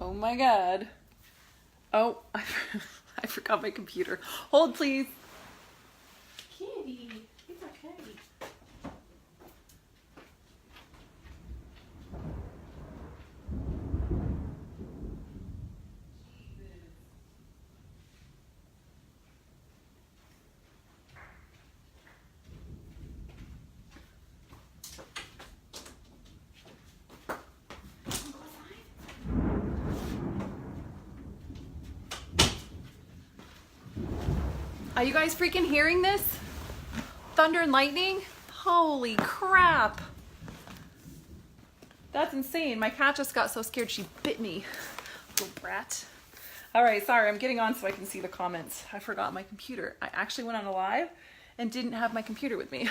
Oh my God. Oh, I forgot my computer. Hold, please. Candy, it's okay. Are you guys freaking hearing this? Thunder and lightning? Holy crap. That's insane. My cat just got so scared she bit me. Little brat. All right, sorry, I'm getting on so I can see the comments. I forgot my computer. I actually went on a live and didn't have my computer with me.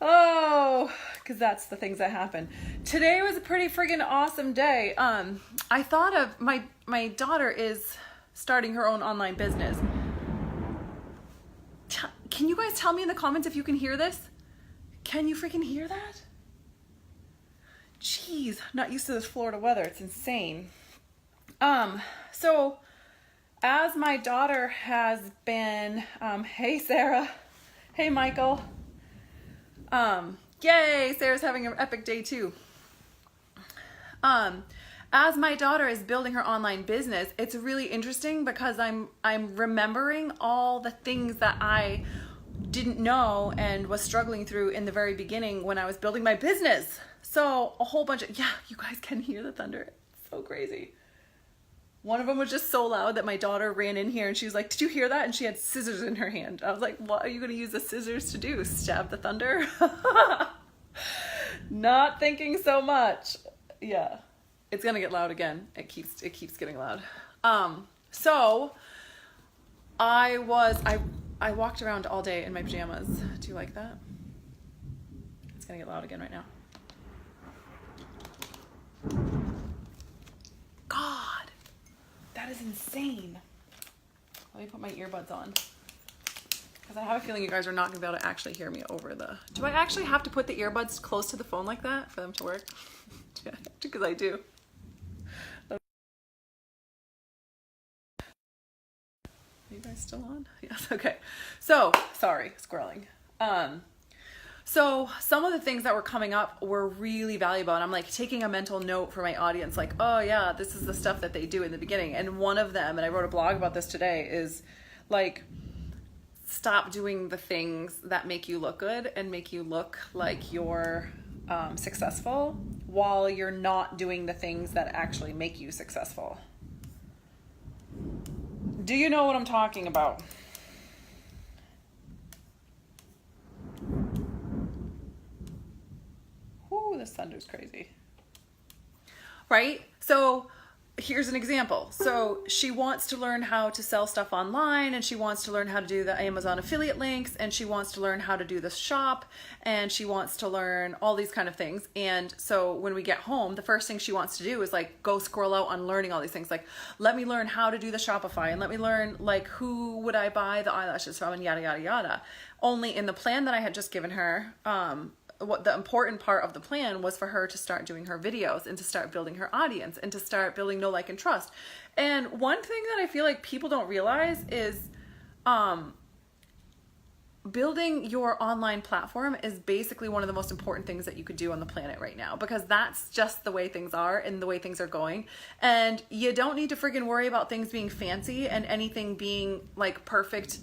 Oh, because that's the things that happen. Today was a pretty friggin' awesome day. I thought of my daughter is starting her own online business. Can you guys tell me in the comments if you can hear this? Can you freaking hear that? Jeez, I'm not used to this Florida weather. It's insane. So as my daughter has been, hey Sarah, hey Michael. Yay, Sarah's having an epic day too. As my daughter is building her online business, it's really interesting because I'm remembering all the things that I didn't know and was struggling through in the very beginning when I was building my business. So a whole bunch of, yeah, you guys can hear the thunder. It's so crazy. One of them was just so loud that my daughter ran in here and she was like, did you hear that? And she had scissors in her hand. I was like, what are you going to use the scissors to do? Stab the thunder? Not thinking so much. Yeah. It's going to get loud again. It keeps getting loud. So I walked around all day in my pajamas. Do you like that? It's going to get loud again right now. God, that is insane. Let me put my earbuds on. Because I have a feeling you guys are not going to be able to actually hear me over the... Do I actually have to put the earbuds close to the phone like that for them to work? Because I do. Are you guys still on? Yes, okay. So, sorry, squirreling. So some of the things that were coming up were really valuable, and I'm like taking a mental note for my audience, like, oh yeah, this is the stuff that they do in the beginning. And one of them, and I wrote a blog about this today, is like, stop doing the things that make you look good and make you look like you're successful while you're not doing the things that actually make you successful. Do you know what I'm talking about? Ooh, this thunder's crazy. Right? So here's an example. So she wants to learn how to sell stuff online, and she wants to learn how to do the Amazon affiliate links, and she wants to learn how to do the shop, and she wants to learn all these kind of things. And so when we get home, the first thing she wants to do is like go scroll out on learning all these things. Like, let me learn how to do the Shopify, and let me learn like who would I buy the eyelashes from, and yada, yada, yada. Only in the plan that I had just given her, what the important part of the plan was for her to start doing her videos and to start building her audience and to start building know, like, and trust. And one thing that I feel like people don't realize is building your online platform is basically one of the most important things that you could do on the planet right now, because that's just the way things are and the way things are going. And you don't need to friggin' worry about things being fancy and anything being like perfect.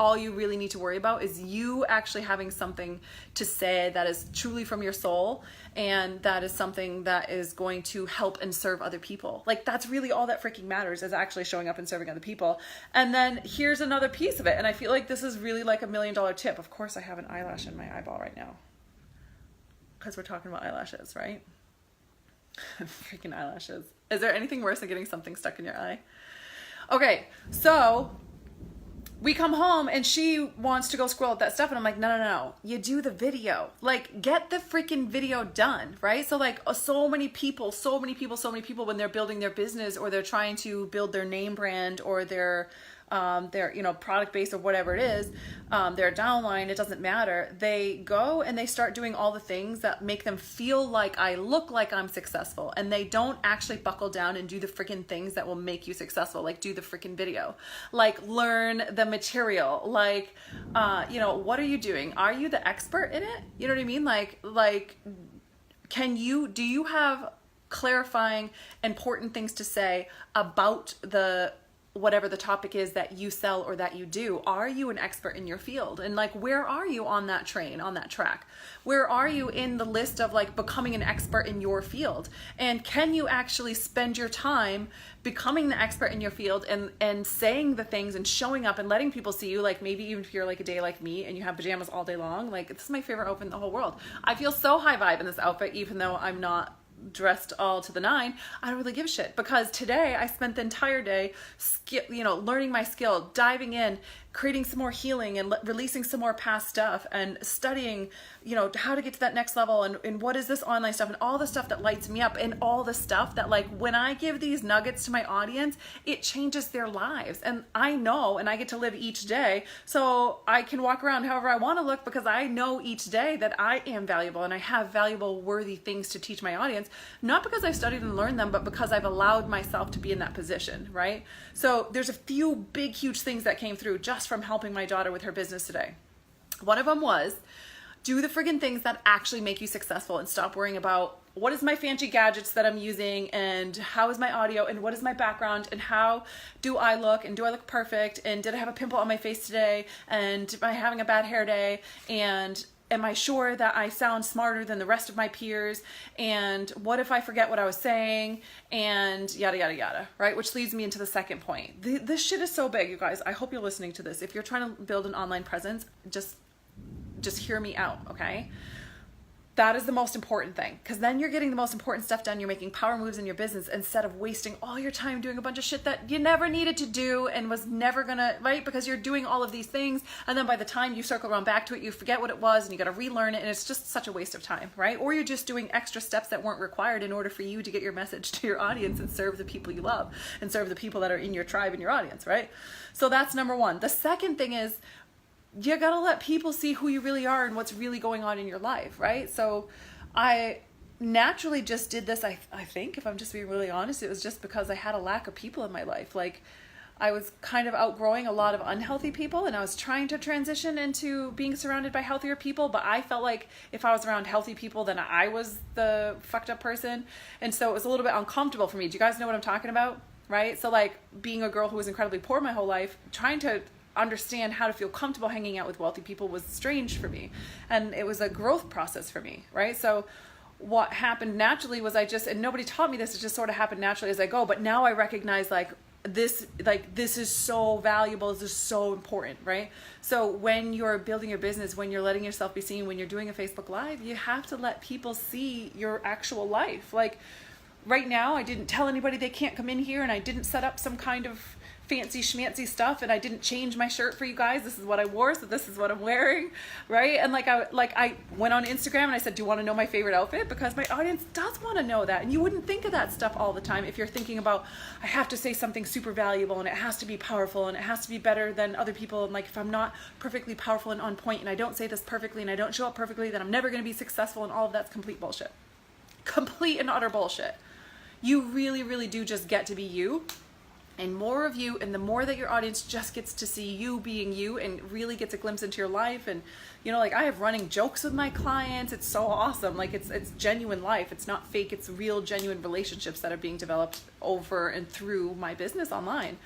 All you really need to worry about is you actually having something to say that is truly from your soul, and that is something that is going to help and serve other people. Like, that's really all that freaking matters, is actually showing up and serving other people. And then here's another piece of it, and I feel like this is really like $1 million tip. Of course I have an eyelash in my eyeball right now because we're talking about eyelashes, right? Freaking eyelashes. Is there anything worse than getting something stuck in your eye? Okay, so we come home and she wants to go scroll at that stuff, and I'm like, no, you do the video. Like, get the freaking video done, right? So like, so many people when they're building their business, or they're trying to build their name brand, or they're their, product based or whatever it is, their downline, it doesn't matter. They go and they start doing all the things that make them feel like I look like I'm successful, and they don't actually buckle down and do the freaking things that will make you successful, like do the freaking video, like learn the material, like, what are you doing? Are you the expert in it? You know what I mean? Like, do you have clarifying, important things to say about whatever the topic is that you sell or that you do? Are you an expert in your field? And like, where are you on that train, on that track? Where are you in the list of like becoming an expert in your field? And can you actually spend your time becoming the expert in your field and saying the things and showing up and letting people see you? Like, maybe even if you're like a day like me and you have pajamas all day long, like, this is my favorite outfit in the whole world. I feel so high vibe in this outfit, even though I'm not dressed all to the nine. I don't really give a shit, because today I spent the entire day learning my skill, diving in, creating some more healing and releasing some more past stuff, and studying, how to get to that next level, and what is this online stuff, and all the stuff that lights me up, and all the stuff that, like, when I give these nuggets to my audience, it changes their lives. And I know, and I get to live each day, so I can walk around however I want to look, because I know each day that I am valuable and I have valuable, worthy things to teach my audience, not because I've studied and learned them, but because I've allowed myself to be in that position, right? So there's a few big, huge things that came through just from helping my daughter with her business today. One of them was, do the friggin' things that actually make you successful, and stop worrying about what is my fancy gadgets that I'm using, and how is my audio, and what is my background, and how do I look, and do I look perfect, and did I have a pimple on my face today, and am I having a bad hair day, and am I sure that I sound smarter than the rest of my peers, and what if I forget what I was saying, and yada, yada, yada, right? Which leads me into the second point. This shit is so big, you guys. I hope you're listening to this. If you're trying to build an online presence, just hear me out, okay? That is the most important thing, because then you're getting the most important stuff done. You're making power moves in your business instead of wasting all your time doing a bunch of shit that you never needed to do and was never gonna, right? Because you're doing all of these things, and then by the time you circle around back to it, you forget what it was, and you gotta relearn it, and it's just such a waste of time, right? Or you're just doing extra steps that weren't required in order for you to get your message to your audience and serve the people you love and serve the people that are in your tribe and your audience, right? So that's number one. The second thing is, you gotta let people see who you really are and what's really going on in your life, right? So I naturally just did this, I think, if I'm just being really honest, it was just because I had a lack of people in my life. Like, I was kind of outgrowing a lot of unhealthy people, and I was trying to transition into being surrounded by healthier people, but I felt like if I was around healthy people, then I was the fucked up person. And so it was a little bit uncomfortable for me. Do you guys know what I'm talking about? Right? So like, being a girl who was incredibly poor my whole life, trying to understand how to feel comfortable hanging out with wealthy people was strange for me, and it was a growth process for me, right? So what happened naturally was and nobody taught me this, it just sort of happened naturally as I go, but now I recognize this is so valuable, this is so important, right? So when you're building your business, when you're letting yourself be seen, when you're doing a Facebook Live, you have to let people see your actual life. Like right now, I didn't tell anybody they can't come in here, and I didn't set up some kind of fancy schmancy stuff, and I didn't change my shirt for you guys. This is what I wore, so this is what I'm wearing, right? And I went on Instagram and I said, do you want to know my favorite outfit? Because my audience does want to know that, and you wouldn't think of that stuff all the time if you're thinking about, I have to say something super valuable, and it has to be powerful, and it has to be better than other people, and like, if I'm not perfectly powerful and on point, and I don't say this perfectly, and I don't show up perfectly, then I'm never going to be successful, and all of that's complete bullshit. Complete and utter bullshit. You really, really do just get to be you, and more of you, and the more that your audience just gets to see you being you and really gets a glimpse into your life. And like, I have running jokes with my clients. It's so awesome. Like, it's genuine life. It's not fake. It's real, genuine relationships that are being developed over and through my business online.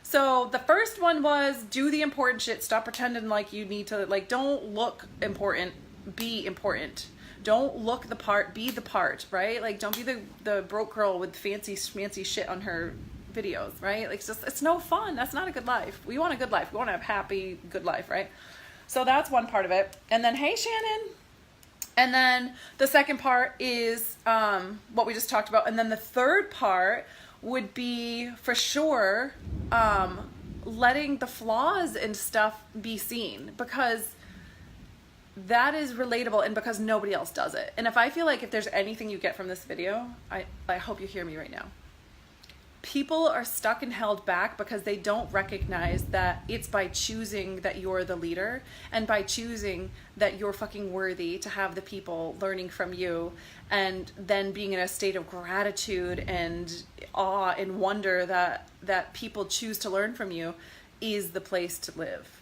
So the first one was, do the important shit. Stop pretending like you need to, like, don't look important, be important. Don't look the part, be the part, right? Like, don't be the broke girl with fancy schmancy shit on her videos, right? Like, it's no fun. That's not a good life. We want a good life. We want to have happy, good life, right? So that's one part of it. And then, hey, Shannon. And then the second part is what we just talked about. And then the third part would be, for sure, letting the flaws and stuff be seen, because that is relatable, and because nobody else does it. And if I feel like if there's anything you get from this video, I hope you hear me right now. People are stuck and held back because they don't recognize that it's by choosing that you're the leader, and by choosing that you're fucking worthy to have the people learning from you, and then being in a state of gratitude and awe and wonder that people choose to learn from you is the place to live.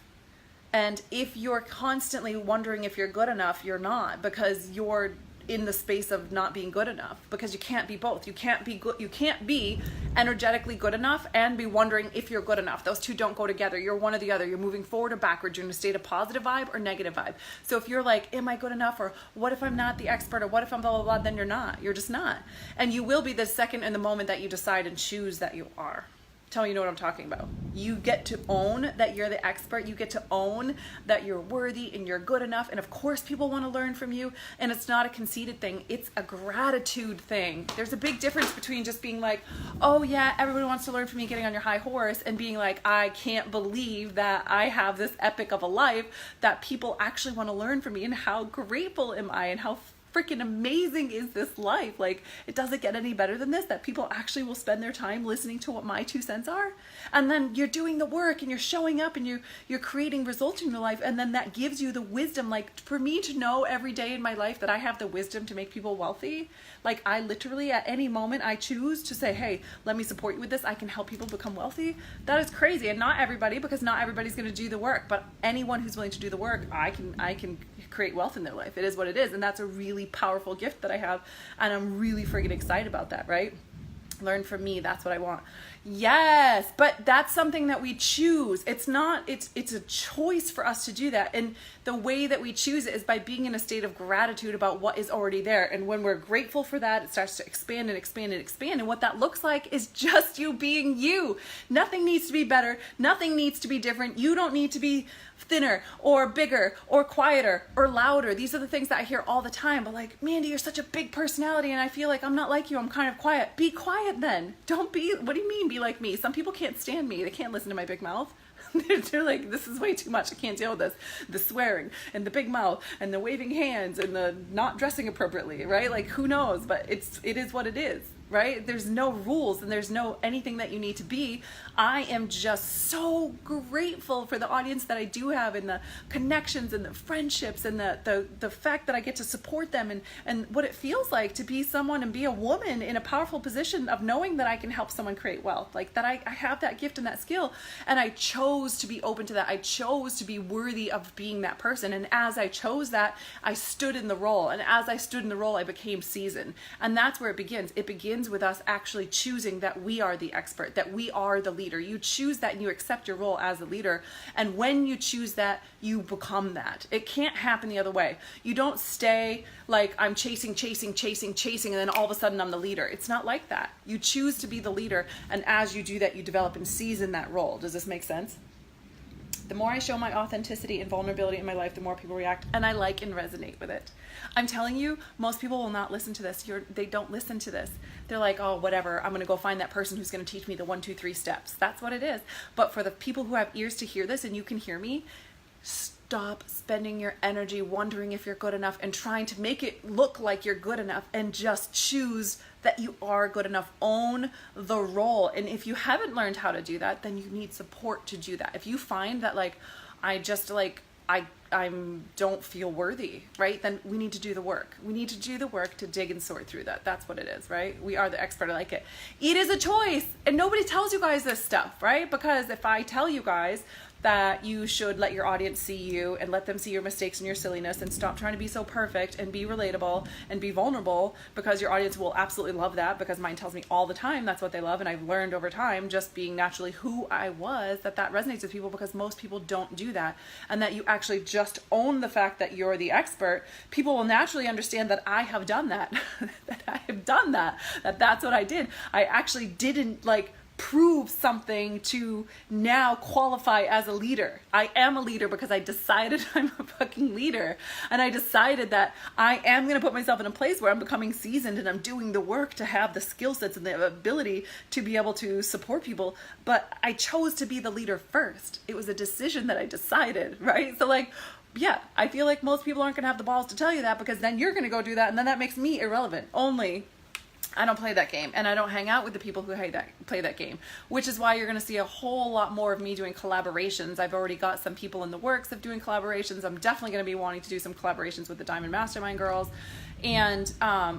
And if you're constantly wondering if you're good enough, you're not, because you're in the space of not being good enough, because you can't be both. You can't be good. You can't be energetically good enough and be wondering if you're good enough. Those two don't go together. You're one or the other. You're moving forward or backwards. You're in a state of positive vibe or negative vibe. So if you're like, am I good enough? Or what if I'm not the expert? Or what if I'm blah, blah, blah? Then you're not. You're just not. And you will be the second in the moment that you decide and choose that you are. Tell you know what I'm talking about. You get to own that you're the expert. You get to own that you're worthy and you're good enough. And of course people want to learn from you. And it's not a conceited thing. It's a gratitude thing. There's a big difference between just being like, oh yeah, everybody wants to learn from me, getting on your high horse, and being like, I can't believe that I have this epic of a life that people actually want to learn from me, and how grateful am I, and how freaking amazing is this life. Like, it doesn't get any better than this, that people actually will spend their time listening to what my 2 cents are. And then you're doing the work and you're showing up and you're creating results in your life. And then that gives you the wisdom. Like, for me to know every day in my life that I have the wisdom to make people wealthy, like I literally at any moment I choose to say, hey, let me support you with this. I can help people become wealthy. That is crazy. And not everybody, because not everybody's going to do the work, but anyone who's willing to do the work, I can create wealth in their life. It is what it is. And that's a really powerful gift that I have. And I'm really friggin' excited about that, right? Learn from me. That's what I want. Yes, but that's something that we choose. It's a choice for us to do that. And the way that we choose it is by being in a state of gratitude about what is already there. And when we're grateful for that, it starts to expand and expand and expand. And what that looks like is just you being you. Nothing needs to be better. Nothing needs to be different. You don't need to be thinner or bigger or quieter or louder. These are the things that I hear all the time. But like, Mandy, you're such a big personality and I feel like I'm not like you. I'm kind of quiet. Be quiet then. Don't be, what do you mean be like me? Some people can't stand me. They can't listen to my big mouth. They're like, this is way too much. I can't deal with this. The swearing and the big mouth and the waving hands and the not dressing appropriately, right? Like, who knows? But it is what it is, right? There's no rules and there's no anything that you need to be. I am just so grateful for the audience that I do have, and the connections and the friendships and the fact that I get to support them, and what it feels like to be someone and be a woman in a powerful position of knowing that I can help someone create wealth, like that I have that gift and that skill, and I chose to be open to that. I chose to be worthy of being that person, and as I chose that, I stood in the role, and as I stood in the role, I became seasoned. And that's where it begins. It begins with us actually choosing that we are the expert, that we are the leader. You choose that and you accept your role as a leader. And when you choose that, you become that. It can't happen the other way. You don't stay like I'm chasing, and then all of a sudden I'm the leader. It's not like that. You choose to be the leader. And as you do that, you develop and season that role. Does this make sense? The more I show my authenticity and vulnerability in my life, the more people react, and I like and resonate with it. I'm telling you, most people will not listen to this. They don't listen to this. They're like, oh, whatever. I'm going to go find that person who's going to teach me the 1, 2, 3 steps. That's what it is. But for the people who have ears to hear this, and you can hear me, stop spending your energy wondering if you're good enough and trying to make it look like you're good enough, and just choose that you are good enough. Own the role. And if you haven't learned how to do that, then you need support to do that. If you find that like, I don't feel worthy, right? Then we need to do the work. We need to do the work to dig and sort through that. That's what it is, right? We are the expert. I like it. It is a choice. And nobody tells you guys this stuff, right? Because if I tell you guys that you should let your audience see you and let them see your mistakes and your silliness, and stop trying to be so perfect and be relatable and be vulnerable, because your audience will absolutely love that, because mine tells me all the time that's what they love. And I've learned over time, just being naturally who I was, that resonates with people, because most people don't do that. And that you actually just own the fact that you're the expert. People will naturally understand that I have done that, that I have done that, that's what I did. I actually didn't like prove something to now qualify as a leader. I am a leader because I decided I'm a fucking leader. And I decided that I am going to put myself in a place where I'm becoming seasoned and I'm doing the work to have the skill sets and the ability to be able to support people. But I chose to be the leader first. It was a decision that I decided, right? So like, yeah, I feel like most people aren't going to have the balls to tell you that, because then you're going to go do that, and then that makes me irrelevant. Only I don't play that game, and I don't hang out with the people who play that game, which is why you're going to see a whole lot more of me doing collaborations. I've already got some people in the works of doing collaborations. I'm definitely going to be wanting to do some collaborations with the Diamond Mastermind girls, and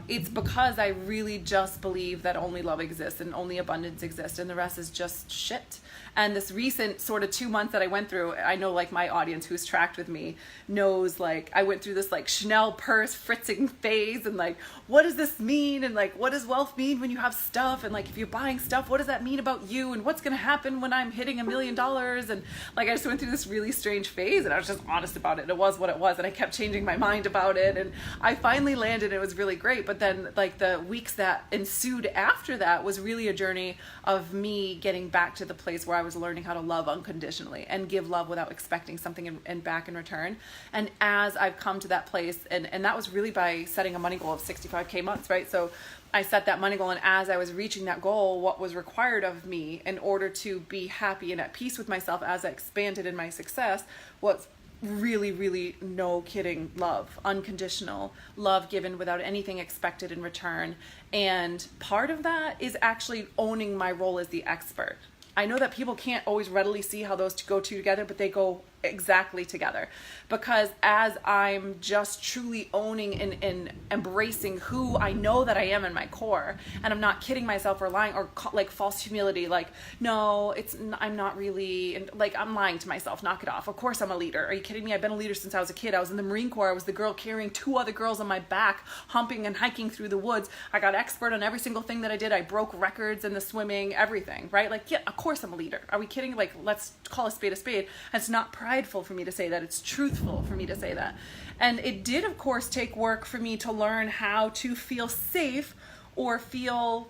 it's because I really just believe that only love exists and only abundance exists, and the rest is just shit. And this recent sort of 2 months that I went through, I know like my audience who's tracked with me knows, like I went through this like Chanel purse fritzing phase, and like, what does this mean? And like, what does wealth mean when you have stuff? And like, if you're buying stuff, what does that mean about you? And what's going to happen when I'm hitting $1 million? And like, I just went through this really strange phase, and I was just honest about it. It was what it was. And I kept changing my mind about it. And I finally landed. It was really great. But then like the weeks that ensued after that was really a journey of me getting back to the place where I was learning how to love unconditionally and give love without expecting something in back in return. And as I've come to that place, and that was really by setting a money goal of 65K months, right? So I set that money goal, and as I was reaching that goal, what was required of me in order to be happy and at peace with myself as I expanded in my success was really, really, no kidding, love, unconditional love given without anything expected in return. And part of that is actually owning my role as the expert. I know that people can't always readily see how those go two together, but they go exactly together, because as I'm just truly owning and embracing who I know that I am in my core, and I'm not kidding myself or lying or like false humility, like, no, I'm not really, and like, I'm lying to myself, knock it off. Of course I'm a leader. Are you kidding me? I've been a leader since I was a kid. I was in the Marine Corps. I was the girl carrying 2 other girls on my back, humping and hiking through the woods. I got expert on every single thing that I did. I broke records in the swimming, everything, right? Like, yeah, of course I'm a leader. Are we kidding? Like, let's call a spade a spade. And it's not prideful for me to say that. It's truthful for me to say that. And it did, of course, take work for me to learn how to feel safe or feel,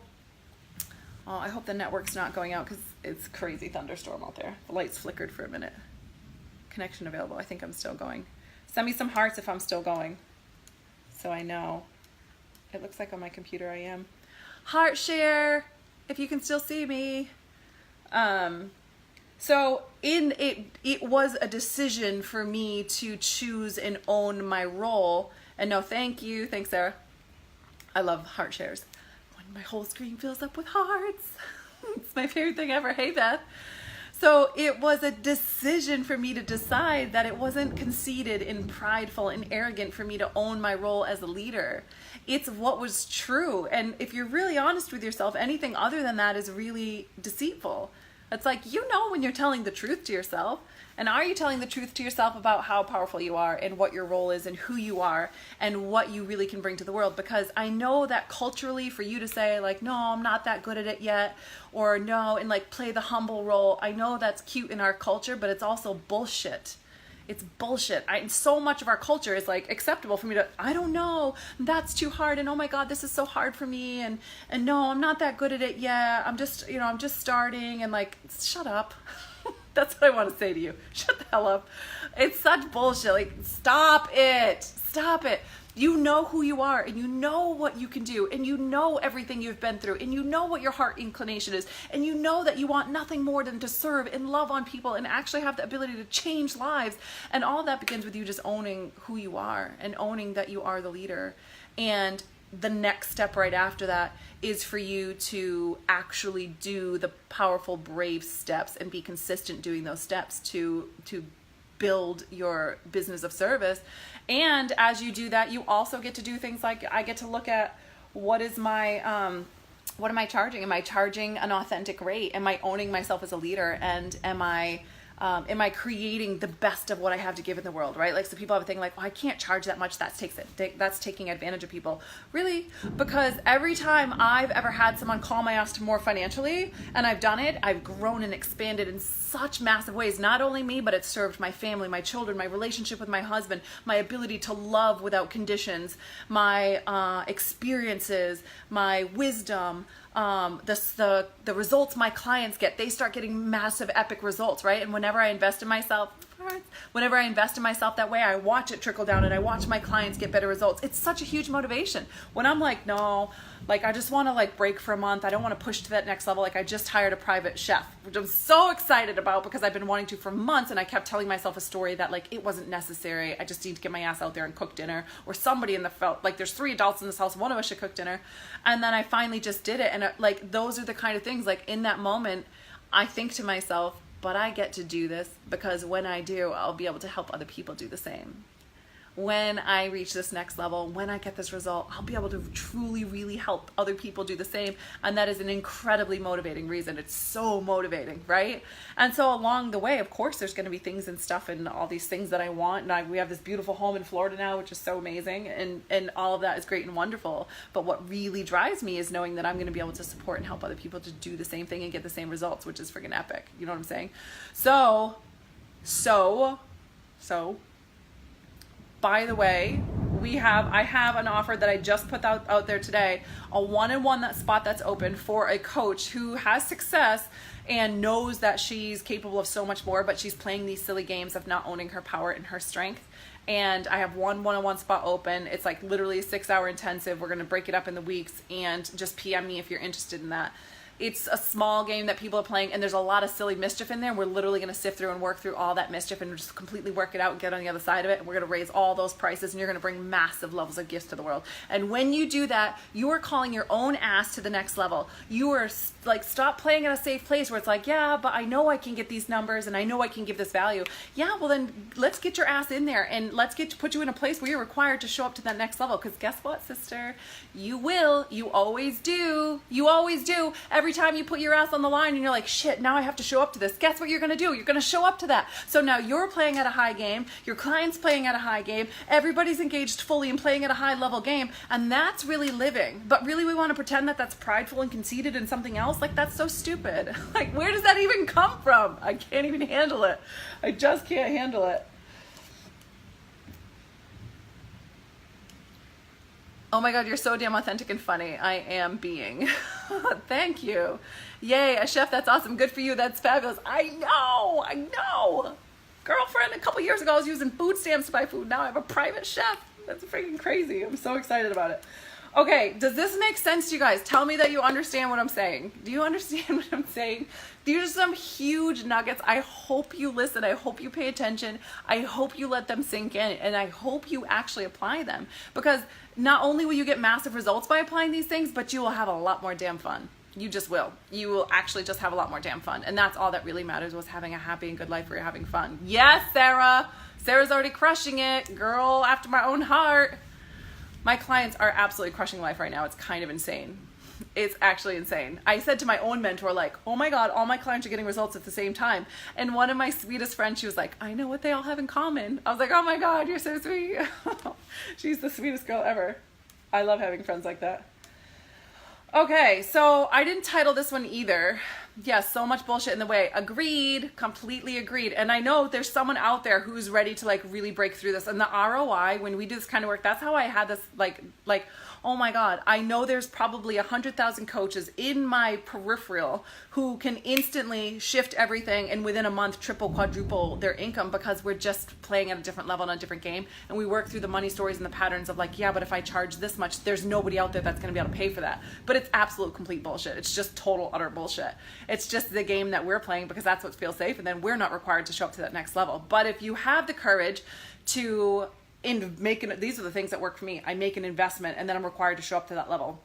oh, I hope the network's not going out because it's crazy thunderstorm out there. The lights flickered for a minute. Connection available. I think I'm still going. Send me some hearts if I'm still going, so I know. It looks like on my computer I am. Heart share if you can still see me. So it was a decision for me to choose and own my role. And no, thank you. Thanks, Sarah. I love heart shares. When my whole screen fills up with hearts. It's my favorite thing ever. Hey, Beth. So it was a decision for me to decide that it wasn't conceited and prideful and arrogant for me to own my role as a leader. It's what was true. And if you're really honest with yourself, anything other than that is really deceitful. It's like, you know when you're telling the truth to yourself. And are you telling the truth to yourself about how powerful you are and what your role is and who you are and what you really can bring to the world? Because I know that culturally for you to say like, no, I'm not that good at it yet, or no, and like play the humble role. I know that's cute in our culture, but it's also bullshit. It's bullshit. So much of our culture is like acceptable for me to, I don't know, that's too hard, and oh my God, this is so hard for me, and no, I'm not that good at it yet. I'm just starting, and like, shut up. That's what I want to say to you. Shut the hell up. It's such bullshit. Like, stop it. Stop it. You know who you are, and you know what you can do, and you know everything you've been through, and you know what your heart inclination is, and you know that you want nothing more than to serve and love on people and actually have the ability to change lives. And all that begins with you just owning who you are and owning that you are the leader. And the next step right after that is for you to actually do the powerful, brave steps and be consistent doing those steps to build your business of service. And as you do that, you also get to do things like I get to look at what am I charging? Am I charging an authentic rate? Am I owning myself as a leader? And am I creating the best of what I have to give in the world, right? Like, so people have a thing like, well, I can't charge that much. That's taking advantage of people. Really? Because every time I've ever had someone call my ass to more financially, and I've done it, I've grown and expanded in such massive ways. Not only me, but it's served my family, my children, my relationship with my husband, my ability to love without conditions, my experiences, my wisdom, the results my clients get. They start getting massive epic results, right? And whenever I invest in myself, hurts. Whenever I invest in myself that way, I watch it trickle down and I watch my clients get better results. It's such a huge motivation. When I'm like, no, like I just want to like break for a month. I don't want to push to that next level. Like I just hired a private chef, which I'm so excited about because I've been wanting to for months, and I kept telling myself a story that like it wasn't necessary. I just need to get my ass out there and cook dinner, or somebody in the felt like there's 3 adults in this house, one of us should cook dinner. And then I finally just did it. And like those are the kind of things, like in that moment, I think to myself, but I get to do this because when I do, I'll be able to help other people do the same. When I reach this next level, when I get this result, I'll be able to truly, really help other people do the same. And that is an incredibly motivating reason. It's so motivating, right? And so along the way, of course, there's going to be things and stuff and all these things that I want. And we have this beautiful home in Florida now, which is so amazing. And all of that is great and wonderful. But what really drives me is knowing that I'm going to be able to support and help other people to do the same thing and get the same results, which is freaking epic. You know what I'm saying? So, by the way, I have an offer that I just put out there today, a one-on-one spot that's open for a coach who has success and knows that she's capable of so much more, but she's playing these silly games of not owning her power and her strength. And I have one-on-one spot open. It's like literally a 6-hour intensive. We're going to break it up in the weeks, and just PM me if you're interested in that. It's a small game that people are playing, and there's a lot of silly mischief in there. We're literally going to sift through and work through all that mischief and just completely work it out and get on the other side of it. And we're going to raise all those prices, and you're going to bring massive levels of gifts to the world. And when you do that, you are calling your own ass to the next level. You are like, stop playing at a safe place where it's like, yeah, but I know I can get these numbers and I know I can give this value. Yeah, well then let's get your ass in there and let's put you in a place where you're required to show up to that next level. Because guess what, sister? You will. You always do. You always do. Every time you put your ass on the line and you're like, shit, now I have to show up to this. Guess what you're going to do? You're going to show up to that. So now you're playing at a high game. Your client's playing at a high game. Everybody's engaged fully and playing at a high level game. And that's really living. But really we want to pretend that that's prideful and conceited and something else. Like, that's so stupid. Like, where does that even come from? I can't even handle it. I just can't handle it. Oh my God, you're so damn authentic and funny. I am being. Thank you. Yay, a chef, that's awesome. Good for you, that's fabulous. I know. Girlfriend, a couple years ago I was using food stamps to buy food. Now I have a private chef. That's freaking crazy. I'm so excited about it. Okay, does this make sense to you guys? Tell me that you understand what I'm saying. Do you understand what I'm saying? These are some huge nuggets. I hope you listen. I hope you pay attention. I hope you let them sink in, and I hope you actually apply them, because not only will you get massive results by applying these things, but you will have a lot more damn fun. You just will. You will actually just have a lot more damn fun. And that's all that really matters, was having a happy and good life where you're having fun. Yes, Sarah. Sarah's already crushing it. Girl after my own heart. My clients are absolutely crushing life right now. It's kind of insane. It's actually insane. I said to my own mentor, like, oh my God, all my clients are getting results at the same time. And one of my sweetest friends, she was like, I know what they all have in common. I was like, oh my God, you're so sweet. She's the sweetest girl ever. I love having friends like that. Okay, so I didn't title this one either. Yes, so much bullshit in the way. Agreed, completely agreed. And I know there's someone out there who's ready to like really break through this. And the ROI, when we do this kind of work, that's how I had this like, oh my God, I know there's probably 100,000 coaches in my peripheral who can instantly shift everything and within a month triple, quadruple their income, because we're just playing at a different level in a different game. And we work through the money stories and the patterns of like, yeah, but if I charge this much, there's nobody out there that's going to be able to pay for that. But it's absolute complete bullshit. It's just total utter bullshit. It's just the game that we're playing because that's what feels safe, and then we're not required to show up to that next level. But if you have the courage to these are the things that work for me. I make an investment and then I'm required to show up to that level.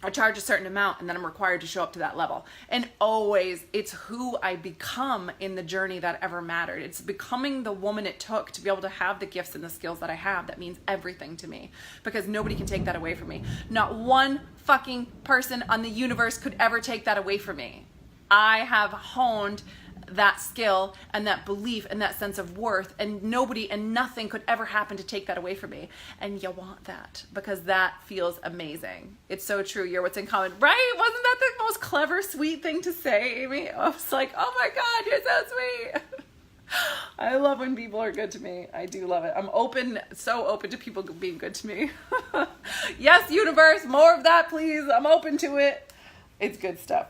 I charge a certain amount and then I'm required to show up to that level. And always, it's who I become in the journey that ever mattered. It's becoming the woman it took to be able to have the gifts and the skills that I have. That means everything to me, because nobody can take that away from me. Not one fucking person on the universe could ever take that away from me. I have honed that skill and that belief and that sense of worth, and nobody and nothing could ever happen to take that away from me. And you want that, because that feels amazing. It's so true. You're what's in common, right? Wasn't that the most clever, sweet thing to say, Amy? I was like, oh my God, you're so sweet. I love when people are good to me. I do love it. I'm open, so open to people being good to me. Yes, universe, more of that, please. I'm open to it. It's good stuff.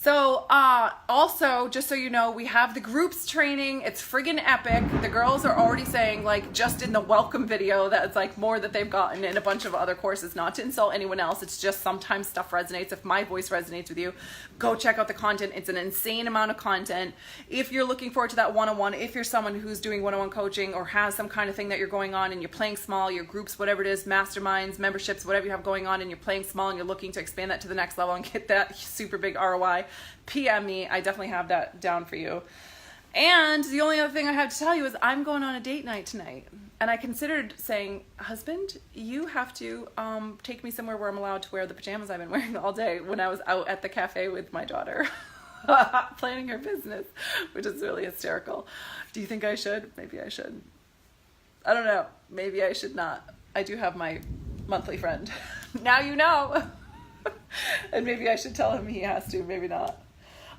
So, also, just so you know, we have the groups training. It's friggin' epic. The girls are already saying, like, just in the welcome video, that it's like more that they've gotten in a bunch of other courses. Not to insult anyone else. It's just sometimes stuff resonates. If my voice resonates with you, go check out the content. It's an insane amount of content. If you're looking forward to that one-on-one, if you're someone who's doing one-on-one coaching or has some kind of thing that you're going on and you're playing small, your groups, whatever it is, masterminds, memberships, whatever you have going on, and you're playing small and you're looking to expand that to the next level and get that super big ROI, PM me. I definitely have that down for you. And the only other thing I have to tell you is I'm going on a date night tonight. And I considered saying, husband, you have to take me somewhere where I'm allowed to wear the pajamas I've been wearing all day when I was out at the cafe with my daughter planning her business, which is really hysterical. Do you think I should? Maybe I should. I don't know. Maybe I should not. I do have my monthly friend. Now you know. And maybe I should tell him he has to, maybe not.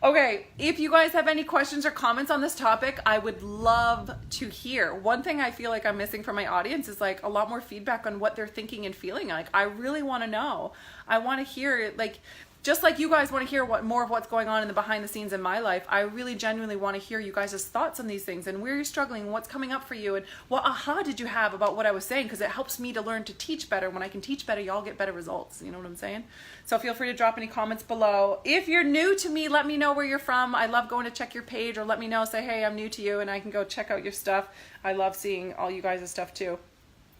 Okay, if you guys have any questions or comments on this topic, I would love to hear. One thing I feel like I'm missing from my audience is like a lot more feedback on what they're thinking and feeling. Like, I really want to know. I want to hear, like, just like you guys want to hear what more of what's going on in the behind the scenes in my life, I really genuinely want to hear you guys' thoughts on these things and where you're struggling, what's coming up for you, and what aha did you have about what I was saying, because it helps me to learn to teach better. When I can teach better, y'all get better results. You know what I'm saying? So feel free to drop any comments below. If you're new to me, let me know where you're from. I love going to check your page, or let me know, say, hey, I'm new to you, and I can go check out your stuff. I love seeing all you guys' stuff too.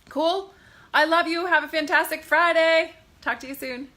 Cool? I love you. Have a fantastic Friday. Talk to you soon.